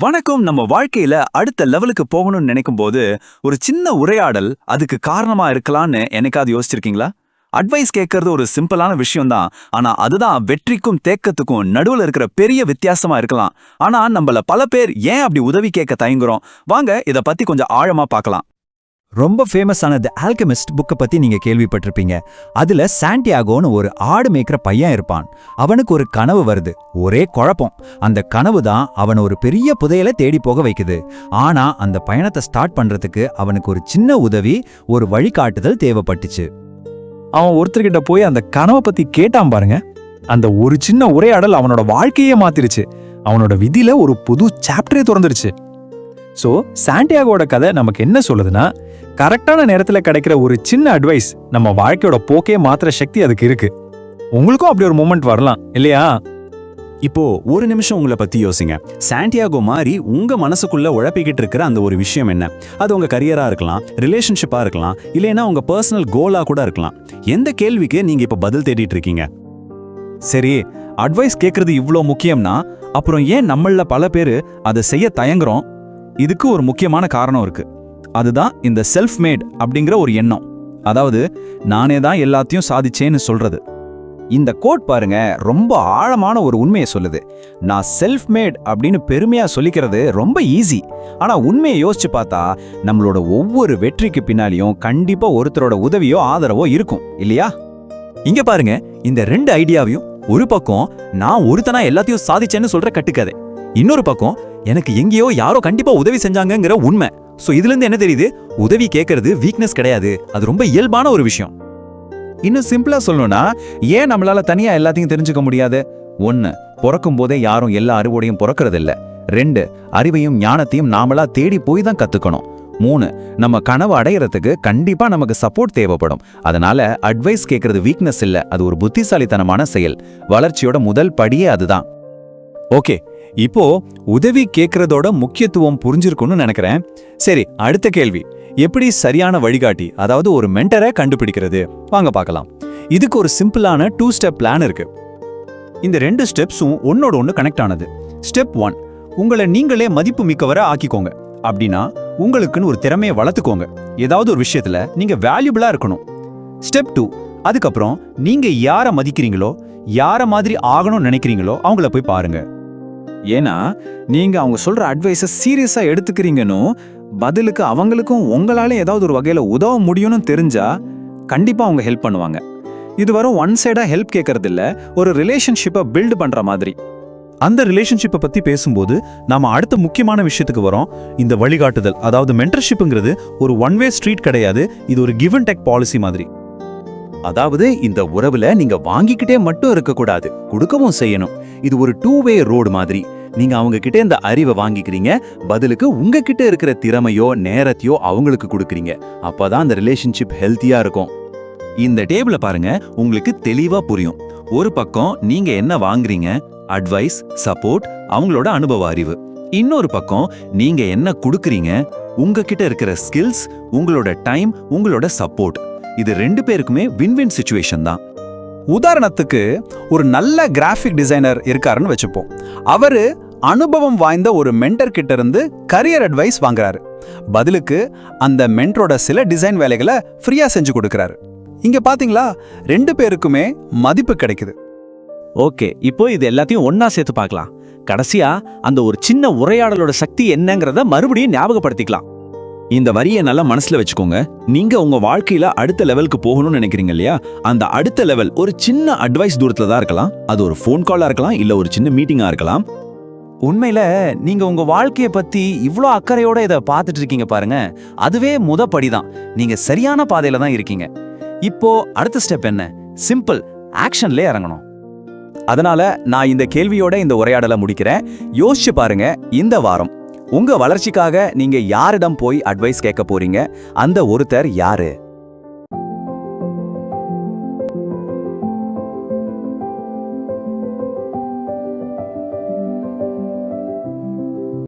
வணக்கம். நம்ம வாழ்க்கையில அடுத்த லெவலுக்கு போகணும்னு நினைக்கும் போது ஒரு சின்ன உரையாடல் அதுக்கு காரணமா இருக்கலாம்னு என்னைக்காவது யோசிச்சிருக்கீங்களா? அட்வைஸ் கேட்கறது ஒரு சிம்பிளான விஷயம் தான். ஆனா அதுதான் வெற்றிக்கும் தேக்கத்துக்கும் நடுவுல இருக்கிற பெரிய வித்தியாசமா இருக்கலாம். ஆனா நம்மள பல பேர் ஏன் அப்படி உதவி கேட்க தயங்குறோம்? வாங்க இத பத்தி கொஞ்சம் ஆழமா பார்க்கலாம். ரொம்ப ஃபேமஸான தி ஆல்கெமிஸ்ட் புக்கை பத்தி நீங்க கேள்விப்பட்டிருப்பீங்க. அதுல சாண்டியாகோன்னு ஒரு ஆடு மேய்க்கிற பையன் இருப்பான். அவனுக்கு ஒரு கனவு வருது. ஒரே குழப்பம். அந்த கனவு தான் அவன் ஒரு பெரிய புதையலை தேடி போக வைக்குது. ஆனா அந்த பயணத்தை ஸ்டார்ட் பண்றதுக்கு அவனுக்கு ஒரு சின்ன உதவி, ஒரு வழிகாட்டுதல் தேவைப்பட்டுச்சு. அவன் ஒருத்தர்கிட்ட போய் அந்த கனவை பத்தி கேட்டான் பாருங்க. அந்த ஒரு சின்ன உரையாடல் அவனோட வாழ்க்கையே மாத்திருச்சு. அவனோட விதியில ஒரு புது சாப்டரே திறந்துருச்சு. ஸோ சாண்டியாகோட கதை நமக்கு என்ன சொல்லுதுன்னா, கரெக்டான நேரத்தில் கிடைக்கிற ஒரு சின்ன அட்வைஸ் நம்ம வாழ்க்கையோட போக்கே மாத்திர சக்தி அதுக்கு இருக்கு. உங்களுக்கும் அப்படி ஒரு மூமெண்ட் வரலாம் இல்லையா? இப்போ ஒரு நிமிஷம் உங்களை பத்தி யோசிங்க. சாண்டியாகோ மாதிரி உங்க மனசுக்குள்ள உழப்பிக்கிட்டு இருக்கிற அந்த ஒரு விஷயம் என்ன? அது உங்க கரியரா இருக்கலாம், ரிலேஷன்ஷிப்பா இருக்கலாம், இல்லைன்னா உங்க பர்சனல் கோலா கூட இருக்கலாம். எந்த கேள்விக்கு நீங்க இப்ப பதில் தேடிட்டு இருக்கீங்க? சரி, அட்வைஸ் கேட்கறது இவ்வளோ முக்கியம்னா அப்புறம் ஏன் நம்மள பல பேர் அதை செய்ய தயங்குறோம்? இதுக்கு ஒரு முக்கியமான காரணம் இருக்கு. அதுதான் இந்த செல்ஃப் மேட் அப்படிங்கிற ஒரு எண்ணம். அதாவது நானே தான் எல்லாத்தையும் சாதிச்சேன்னு சொல்றது. இந்த கோட் பாருங்க, ரொம்ப ஆழமான ஒரு உண்மையை சொல்லுது. நான் செல்ஃப் மேட் அப்படின்னு பெருமையா சொல்லிக்கிறது ரொம்ப ஈஸி. ஆனா உண்மையை யோசிச்சு பார்த்தா நம்மளோட ஒவ்வொரு வெற்றிக்கு பின்னாலையும் கண்டிப்பா ஒருத்தரோட உதவியோ ஆதரவோ இருக்கும் இல்லையா? இங்க பாருங்க, இந்த ரெண்டு ஐடியாவையும், ஒரு பக்கம் நான் ஒருத்தனா எல்லாத்தையும் சாதிச்சேன்னு சொல்ற கட்டுக்கதை, இன்னொரு பக்கம் எனக்கு எங்கேயோ யாரோ கண்டிப்பா உதவி செஞ்சாங்கங்கிற உண்மை. சோ இதுல இருந்து என்ன தெரியுது? உதவி கேட்கறது வீக்னஸ் கிடையாது, அது ரொம்ப இயல்பான ஒரு விஷயம். இன்னும் சிம்பிளா சொல்லணும்னா, ஏன் நம்மளால தனியா எல்லாத்தையும் தெரிஞ்சுக்க முடியாது? 1, பிறக்கும் போதே யாரும் எல்லா அறிவோடையும் பிறக்கிறது இல்ல. 2, அறிவையும் ஞானத்தையும் நாமளா தேடி போய் தான் கத்துக்கணும். 3, நம்ம கனவு அடையறதுக்கு கண்டிப்பா நமக்கு சப்போர்ட் தேவைப்படும். அதனால அட்வைஸ் கேட்கறது வீக்னஸ் இல்ல, அது ஒரு புத்திசாலித்தனமான செயல். வளர்ச்சியோட முதல் படியே அதுதான். ஓகே, இப்போ உதவி கேட்கறதோட முக்கியத்துவம் புரிஞ்சிருக்கும்னு நினைக்கிறேன். சரி, அடுத்த கேள்வி, எப்படி சரியான வழிகாட்டி, அதாவது ஒரு மென்டரை கண்டுபிடிக்கிறது? வாங்க பார்க்கலாம். இதுக்கு ஒரு சிம்பிளான 2 ஸ்டெப் பிளான் இருக்கு. இந்த 2 ஸ்டெப்ஸும் ஒன்னோட ஒன்று கனெக்ட் ஆனது. ஸ்டெப் 1, உங்களை நீங்களே மதிப்பு மிக்கவரை ஆக்கிக்கோங்க. அப்படின்னா உங்களுக்குன்னு ஒரு திறமையை வளர்த்துக்கோங்க. ஏதாவது ஒரு விஷயத்துல நீங்க வேல்யூபிளா இருக்கணும். ஸ்டெப் 2, அதுக்கப்புறம் நீங்க யாரை மதிக்கிறீங்களோ, யார மாதிரி ஆகணும்னு நினைக்கிறீங்களோ அவங்கள போய் பாருங்க. ஏன்னா நீங்க அவங்க சொல்ற அட்வைஸை சீரியஸா எடுத்துக்கிறீங்கன்னு, பதிலுக்கு அவங்களுக்கும் உங்களால ஏதாவது ஒரு வகையில உதவ முடியும்னு தெரிஞ்சா கண்டிப்பா அவங்க ஹெல்ப் பண்ணுவாங்க. இது வரும் ஒன் சைடா ஹெல்ப் கேட்கறது இல்ல, ஒரு ரிலேஷன்ஷிப்பை பில்ட் பண்ற மாதிரி. அந்த ரிலேஷன்ஷிப்பை பத்தி பேசும்போது நாம அடுத்த முக்கியமான விஷயத்துக்கு வரோம். இந்த வழிகாட்டுதல், அதாவது மென்டர்ஷிப்ங்கிறது ஒரு ஒன் வே ஸ்ட்ரீட் கிடையாது. இது ஒரு கிவ் அண்ட் டேக் பாலிசி மாதிரி. அதாவது இந்த உறவுல நீங்க வாங்கிக்கிட்டே மட்டும் இருக்கக்கூடாது, கொடுக்கவும் செய்யணும். இது ஒரு 2 வே ரோடு மாதிரி. நீங்க அவங்க கிட்ட இந்த அறிவை வாங்கிக்கிறீங்க, பதிலுக்கு உங்ககிட்ட இருக்கிற திறமையோ நேரத்தையோ அவங்களுக்கு கொடுக்குறீங்க. அப்பதான் அந்த ரிலேஷன்ஷிப் ஹெல்த்தியா இருக்கும். இந்த டேபிள பாருங்க, உங்களுக்கு தெளிவா புரியும். ஒரு பக்கம் நீங்க என்ன வாங்குறீங்க, அட்வைஸ், சப்போர்ட், அவங்களோட அனுபவ அறிவு. இன்னொரு பக்கம் நீங்க என்ன கொடுக்குறீங்க, உங்ககிட்ட இருக்கிற ஸ்கில்ஸ், உங்களோட டைம், உங்களோட சப்போர்ட். இது 2 பேருக்குமே வின்-வின் சிச்சுவேஷன் தான். உதாரணத்துக்கு ஒரு நல்ல கிராஃபிக் டிசைனர் இருக்காருன்னு வச்சுப்போம். அவரு அனுபவம் வாய்ந்த ஒரு மென்டர் கிட்ட இருந்து கரியர் அட்வைஸ் வாங்குறாரு. பதிலுக்கு அந்த மென்டரோட சில டிசைன் வேலைகளை ஃப்ரீயா செஞ்சு கொடுக்கறாரு. இங்க பாத்தீங்களா, 2 பேருக்குமே மதிப்பு கிடைக்குது. ஓகே, இப்போ இது எல்லாத்தையும் ஒன்னா சேர்த்து பார்க்கலாம். கடைசியா அந்த ஒரு சின்ன உரையாடலோட சக்தி என்னங்கிறத மறுபடியும் ஞாபகப்படுத்திக்கலாம். இந்த வரியை நல்லா மனசுல வச்சுக்கோங்க. நீங்க உங்க வாழ்க்கையில அடுத்த லெவலுக்கு போகணும்னு நினைக்கிறீங்க இல்லையா? அந்த அடுத்த லெவல் ஒரு சின்ன அட்வைஸ் தூரத்துல தான் இருக்கலாம். அது ஒரு ஃபோன் காலா இருக்கலாம், இல்ல ஒரு சின்ன மீட்டிங்கா இருக்கலாம். உண்மையில நீங்க உங்க வாழ்க்கைய பத்தி இவ்ளோ அக்கறையோட இதை பார்த்துட்டு இருக்கீங்க பாருங்க, அதுவே படிதான். நீங்க சரியான பாதையில தான் இருக்கீங்க. இப்போ அடுத்த ஸ்டெப் என்ன? சிம்பிள், ஆக்ஷன்ல இறங்கணும். அதனால நான் இந்த கேள்வியோட இந்த உரையாடலை முடிக்கிறேன். யோசிச்சு பாருங்க, இந்த வாரம் உங்க வளர்ச்சிக்காக நீங்க யாரிடம் போய் அட்வைஸ் கேட்க போறீங்க? அந்த ஒருத்தர் யாரு?